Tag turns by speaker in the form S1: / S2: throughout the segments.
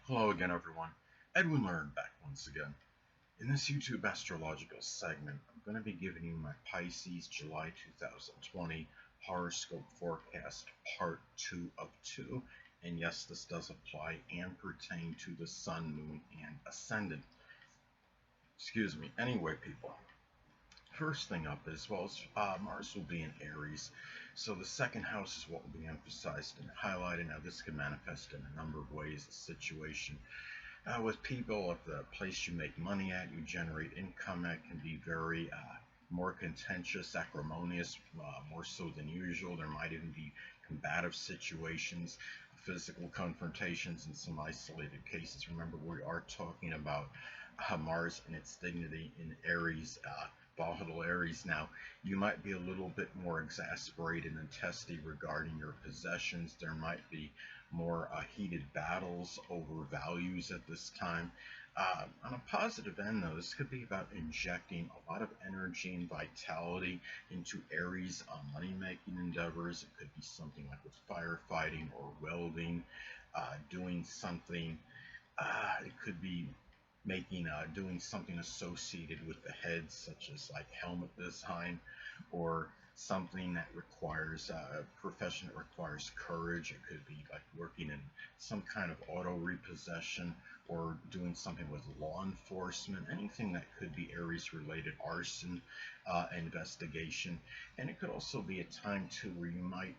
S1: Hello again, everyone. Edwin Learnard back once again. In this YouTube astrological segment, I'm going to be giving you my Pisces July 2020 horoscope forecast part 2 of 2. And yes, this does apply and pertain to the Sun, Moon, and Ascendant. Excuse me. Anyway, people. First thing up is, Mars will be in Aries, so the second house is what will be emphasized and highlighted. Now, this can manifest in a number of ways. The situation with people at the place you make money at, you generate income at, can be very more contentious, acrimonious, more so than usual. There might even be combative situations, physical confrontations in some isolated cases. Remember, we are talking about Mars and its dignity in Aries, volatile Aries. Now, you might be a little bit more exasperated and testy regarding your possessions. There might be more heated battles over values at this time. On a positive end, though, this could be about injecting a lot of energy and vitality into Aries money-making endeavors. It could be something like with firefighting or welding, doing something. It could be doing something associated with the head, such as like helmet design, or something that requires a profession that requires courage. It could be like working in some kind of auto repossession or doing something with law enforcement, anything that could be Aries related, arson, investigation. And it could also be a time too where you might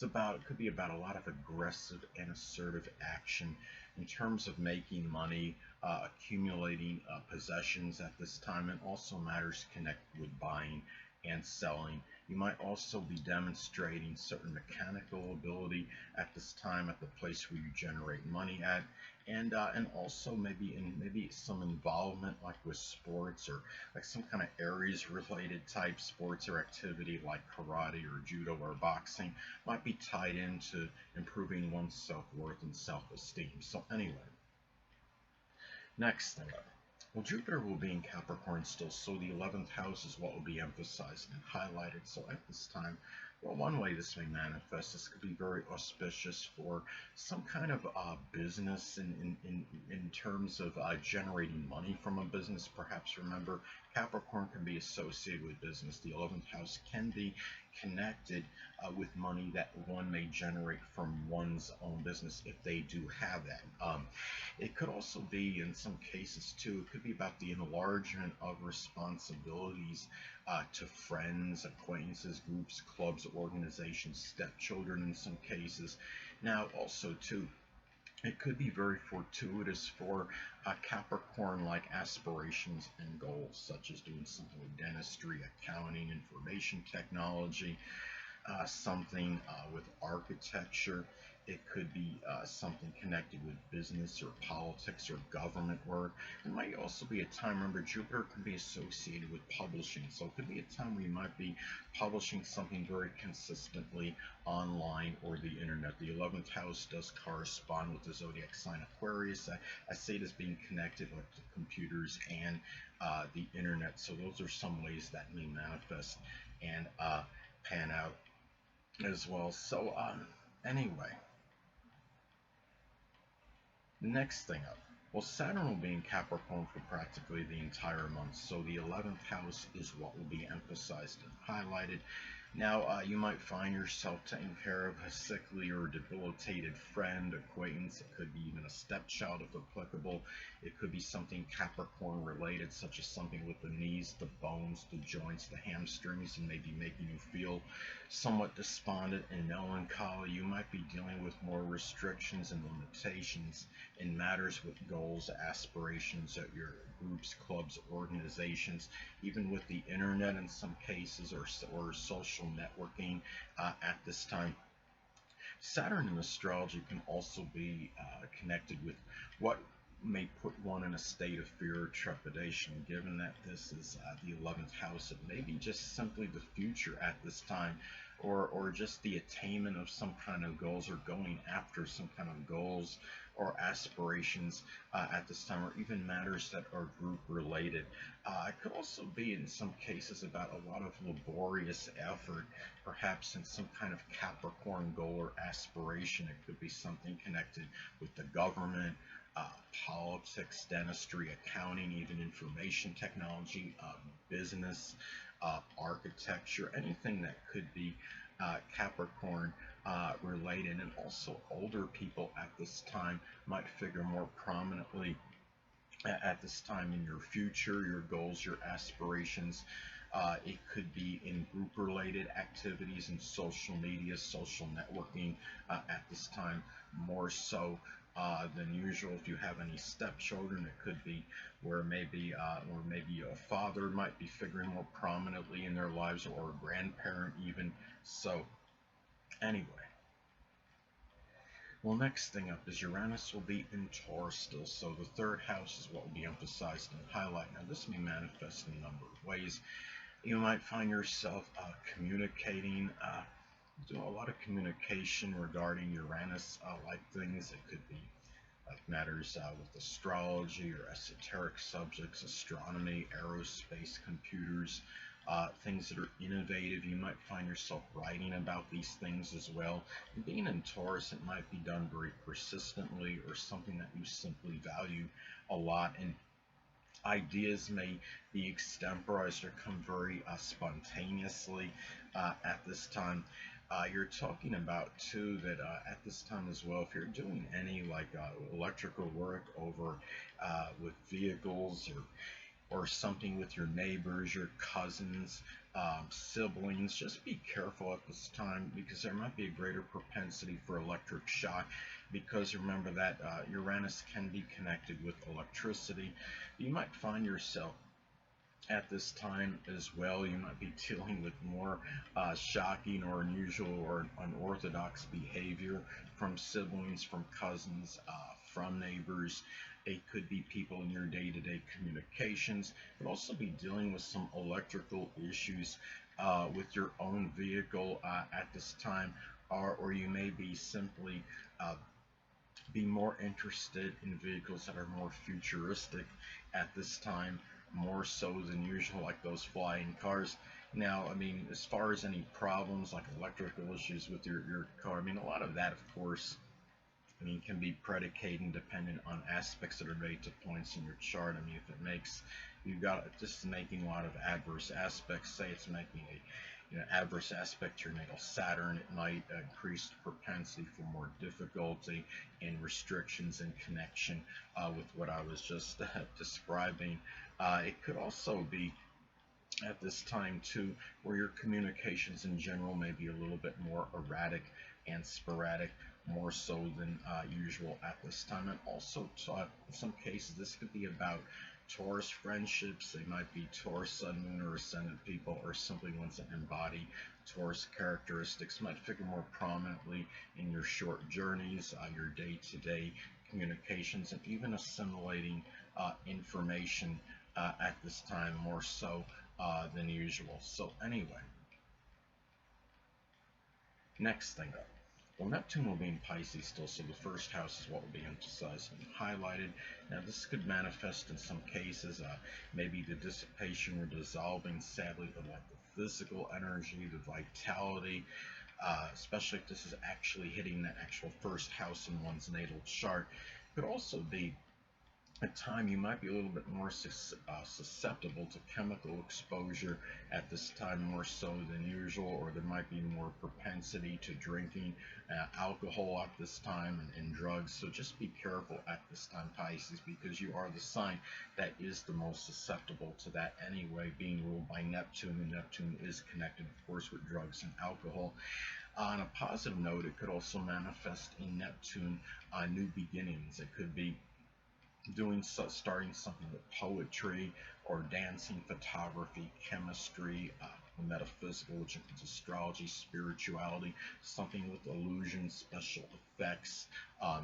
S1: it could be about a lot of aggressive and assertive action in terms of making money, accumulating possessions at this time, and also matters connected with buying and selling. You might also be demonstrating certain mechanical ability at this time at the place where you generate money at, and also maybe some involvement like with sports or like some kind of Aries related type sports or activity like karate or judo or boxing might be tied into improving one's self-worth and self-esteem. So anyway, next thing up. Well, Jupiter will be in Capricorn still, so the 11th house is what will be emphasized and highlighted. So at this time, well, one way this may manifest, this could be very auspicious for some kind of business in terms of generating money from a business. Perhaps remember, Capricorn can be associated with business. The 11th house can be connected with money that one may generate from one's own business if they do have that. It could also be, in some cases too, it could be about the enlargement of responsibilities to friends, acquaintances, groups, clubs, organizations, stepchildren in some cases. Now also too, it could be very fortuitous for Capricorn-like aspirations and goals, such as doing something with dentistry, accounting, information technology, something with architecture. It could be something connected with business or politics or government work. It might also be a time, remember, Jupiter can be associated with publishing, so it could be a time where you might be publishing something very consistently online or the internet. The 11th house does correspond with the zodiac sign Aquarius. I see it as being connected like to computers and the internet, so those are some ways that may manifest and pan out as well. So anyway, next thing up. Well, Saturn will be in Capricorn for practically the entire month, so the 11th house is what will be emphasized and highlighted. Now, you might find yourself taking care of a sickly or debilitated friend, acquaintance. It could be even a stepchild if applicable. It could be something Capricorn related, such as something with the knees, the bones, the joints, the hamstrings, and maybe making you feel somewhat despondent and melancholy. You might be dealing with more restrictions and limitations in matters with goals, aspirations at your groups, clubs, organizations, even with the internet in some cases, or social networking at this time. Saturn in astrology can also be connected with what may put one in a state of fear or trepidation, given that this is the 11th house. It may be just simply the future at this time, or just the attainment of some kind of goals, or going after some kind of goals or aspirations at this time, or even matters that are group related. It could also be in some cases about a lot of laborious effort, perhaps in some kind of Capricorn goal or aspiration. It could be something connected with the government, uh, politics, dentistry, accounting, even information technology, business, architecture, anything that could be Capricorn related. And also older people at this time might figure more prominently at this time in your future, your goals, your aspirations. It could be in group related activities and social media, social networking at this time, more so than usual. If you have any stepchildren, it could be where maybe a father might be figuring more prominently in their lives, or a grandparent even. So anyway, well, next thing up is Uranus will be in Taurus still, so the third house is what will be emphasized and highlighted. Now, this may manifest in a number of ways. You might find yourself communicating, doing a lot of communication regarding Uranus-like things. It could be like matters with astrology or esoteric subjects, astronomy, aerospace, computers, things that are innovative. You might find yourself writing about these things as well. And being in Taurus, it might be done very persistently, or something that you simply value a lot. And ideas may be extemporized or come very spontaneously at this time. You're talking about too that at this time as well, if you're doing any like electrical work over with vehicles, or something with your neighbors, your cousins, siblings, just be careful at this time, because there might be a greater propensity for electric shock. Because remember that Uranus can be connected with electricity. You might find yourself at this time as well, you might be dealing with more shocking or unusual or unorthodox behavior from siblings, from cousins, from neighbors. It could be people in your day-to-day communications. It could also be dealing with some electrical issues with your own vehicle at this time, or you may be simply uh, be more interested in vehicles that are more futuristic at this time, more so than usual, like those flying cars. Now, I mean, as far as any problems like electrical issues with your car, I mean, a lot of that, of course, I mean, can be predicated and dependent on aspects that are made to points in your chart. I mean, if it makes, you've got just making a lot of adverse aspects, say it's making a adverse aspect to your natal Saturn, it might increase the propensity for more difficulty and restrictions in connection with what I was just describing. It could also be at this time too, where your communications in general may be a little bit more erratic and sporadic, more so than usual at this time. And also, in some cases, this could be about Taurus friendships. They might be Taurus Sun, Moon, or Ascendant people, or simply ones that embody Taurus characteristics. Might figure more prominently in your short journeys, your day-to-day communications, and even assimilating information at this time, more so than usual. So anyway, next thing up. Well, Neptune will be in Pisces still, so the first house is what will be emphasized and highlighted. Now, this could manifest in some cases, maybe the dissipation or dissolving, sadly, of like the physical energy, the vitality, especially if this is actually hitting that actual first house in one's natal chart. It could also be at time you might be a little bit more susceptible to chemical exposure at this time, more so than usual, or there might be more propensity to drinking alcohol at this time, and drugs. So just be careful at this time, Pisces, because you are the sign that is the most susceptible to that anyway, being ruled by Neptune, and Neptune is connected, of course, with drugs and alcohol. On a positive note, it could also manifest in Neptune new beginnings. It could be starting something with poetry, or dancing, photography, chemistry, metaphysical, which includes astrology, spirituality, something with illusion, special effects,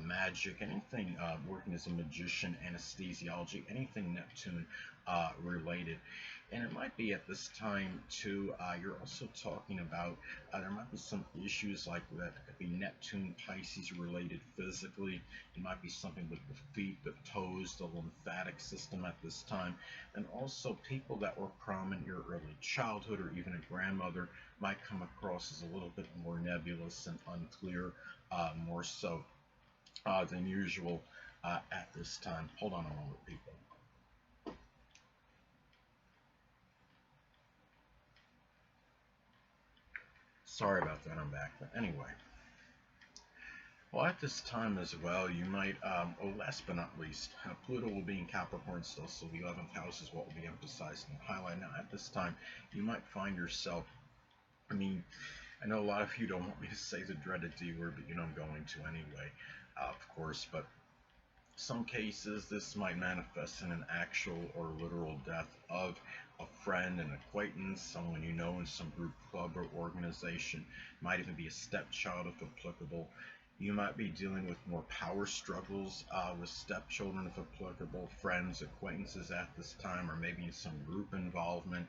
S1: magic, anything working as a magician, anesthesiology, anything Neptune related. And it might be at this time too, you're also talking about, there might be some issues like that could be Neptune, Pisces related physically. It might be something with the feet, the toes, the lymphatic system at this time. And also people that were prominent in your early childhood or even a grandmother might come across as a little bit more nebulous and unclear, more so than usual at this time. Hold on a moment, people. Sorry about that, I'm back. But anyway, well, at this time as well, you might, oh, last but not least, Pluto will be in Capricorn still, so the 11th house is what will be emphasized and highlighted. Now, at this time, you might find yourself, I mean, I know a lot of you don't want me to say the dreaded D word, but you know I'm going to anyway, of course, but some cases this might manifest in an actual or literal death of a friend, an acquaintance, someone you know in some group, club, or organization. Might even be a stepchild if applicable. You might be dealing with more power struggles with stepchildren if applicable, friends, acquaintances at this time, or maybe in some group involvement.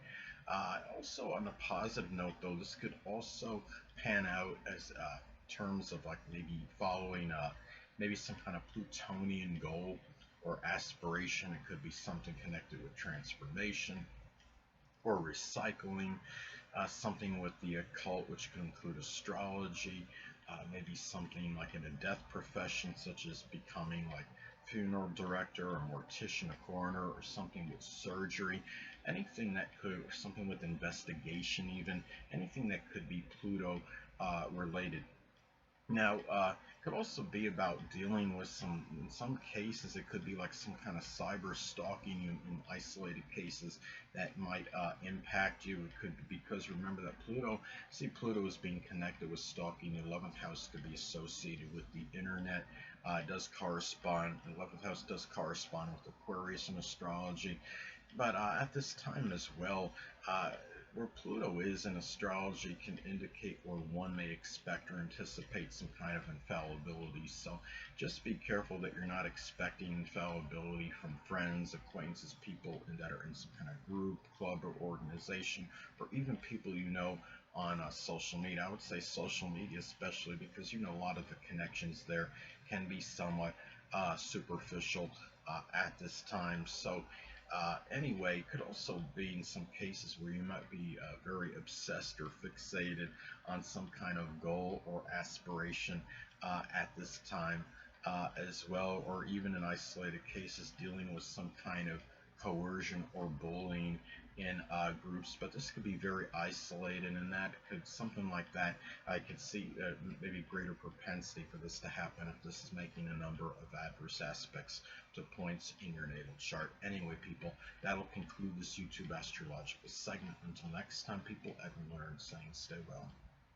S1: Also, on a positive note, though, this could also pan out as terms of like maybe following maybe some kind of Plutonian goal or aspiration. It could be something connected with transformation or recycling, something with the occult, which could include astrology, maybe something like in a death profession, such as becoming like funeral director or mortician, a coroner, or something with surgery, anything that could, something with investigation, even anything that could be Pluto related. Now, could also be about dealing with some, in some cases, it could be like some kind of cyber stalking in isolated cases that might impact you. It could be because remember that Pluto, see, Pluto is being connected with stalking. The 11th house could be associated with the internet. It does correspond, the 11th house does correspond with Aquarius in astrology. But at this time as well, uh, where Pluto is in astrology can indicate where one may expect or anticipate some kind of infallibility. So just be careful that you're not expecting infallibility from friends, acquaintances, people that are in some kind of group, club, or organization, or even people you know on social media. I would say social media especially because you know a lot of the connections there can be somewhat superficial at this time. So anyway, could also be in some cases where you might be very obsessed or fixated on some kind of goal or aspiration at this time as well, or even in isolated cases dealing with some kind of coercion or bullying in groups. But this could be very isolated, and that could, something like that, I could see maybe greater propensity for this to happen if this is making a number of adverse aspects to points in your natal chart. Anyway, people, that'll conclude this YouTube astrological segment. Until next time, people, Edwin Learnard saying stay well.